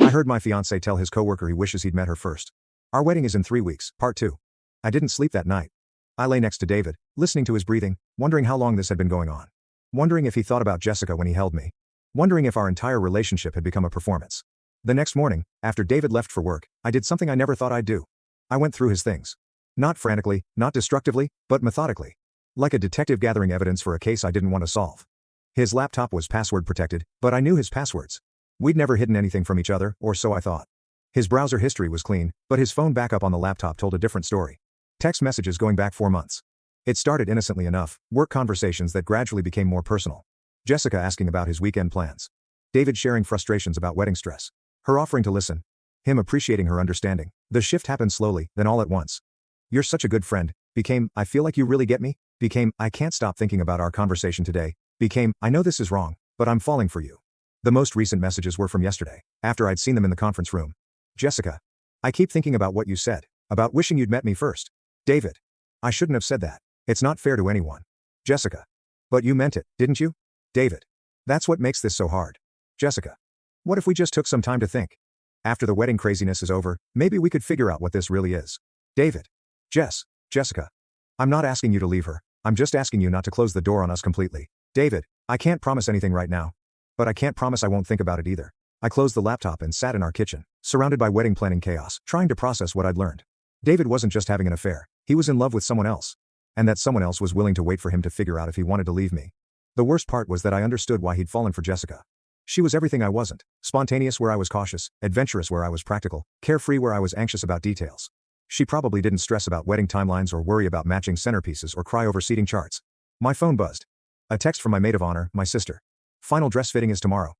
I heard my fiancé tell his coworker he wishes he'd met her first. Our wedding is in 3 weeks, part 2. I didn't sleep that night. I lay next to David, listening to his breathing, wondering how long this had been going on. Wondering if he thought about Jessica when he held me. Wondering if our entire relationship had become a performance. The next morning, after David left for work, I did something I never thought I'd do. I went through his things. Not frantically, not destructively, but methodically. Like a detective gathering evidence for a case I didn't want to solve. His laptop was password protected, but I knew his passwords. We'd never hidden anything from each other, or so I thought. His browser history was clean, but his phone backup on the laptop told a different story. Text messages going back 4 months. It started innocently enough, work conversations that gradually became more personal. Jessica asking about his weekend plans. David sharing frustrations about wedding stress. Her offering to listen. Him appreciating her understanding. The shift happened slowly, then all at once. You're such a good friend. Became, I feel like you really get me. Became, I can't stop thinking about our conversation today. Became, I know this is wrong, but I'm falling for you. The most recent messages were from yesterday, after I'd seen them in the conference room. Jessica. I keep thinking about what you said, about wishing you'd met me first. David. I shouldn't have said that. It's not fair to anyone. Jessica. But you meant it, didn't you? David. That's what makes this so hard. Jessica. What if we just took some time to think? After the wedding craziness is over, maybe we could figure out what this really is. David. Jessica. I'm not asking you to leave her. I'm just asking you not to close the door on us completely. David. I can't promise anything right now. But I can't promise I won't think about it either. I closed the laptop and sat in our kitchen, surrounded by wedding planning chaos, trying to process what I'd learned. David wasn't just having an affair, he was in love with someone else. And that someone else was willing to wait for him to figure out if he wanted to leave me. The worst part was that I understood why he'd fallen for Jessica. She was everything I wasn't, spontaneous where I was cautious, adventurous where I was practical, carefree where I was anxious about details. She probably didn't stress about wedding timelines or worry about matching centerpieces or cry over seating charts. My phone buzzed. A text from my maid of honor, my sister. Final dress fitting is tomorrow.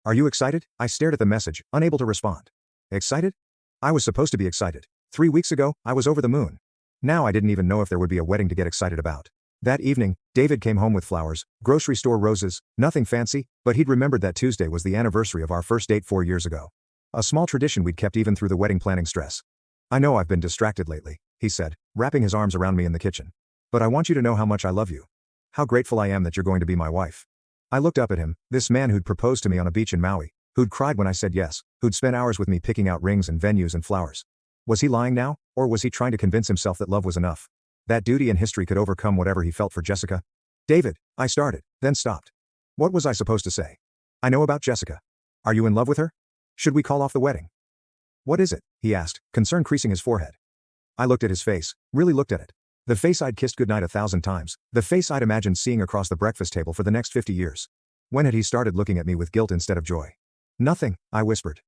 Are you excited? I stared at the message, unable to respond. Excited? I was supposed to be excited. 3 weeks ago, I was over the moon. Now I didn't even know if there would be a wedding to get excited about. That evening, David came home with flowers, grocery store roses, nothing fancy, but he'd remembered that Tuesday was the anniversary of our first date 4 years ago. A small tradition we'd kept even through the wedding planning stress. I know I've been distracted lately, he said, wrapping his arms around me in the kitchen. But I want you to know how much I love you. How grateful I am that you're going to be my wife. I looked up at him, this man who'd proposed to me on a beach in Maui, who'd cried when I said yes, who'd spent hours with me picking out rings and venues and flowers. Was he lying now, or was he trying to convince himself that love was enough? That duty and history could overcome whatever he felt for Jessica? David, I started, then stopped. What was I supposed to say? I know about Jessica. Are you in love with her? Should we call off the wedding? What is it? He asked, concern creasing his forehead. I looked at his face, really looked at it. The face I'd kissed goodnight 1,000 times, the face I'd imagined seeing across the breakfast table for the next 50 years. When had he started looking at me with guilt instead of joy? Nothing, I whispered.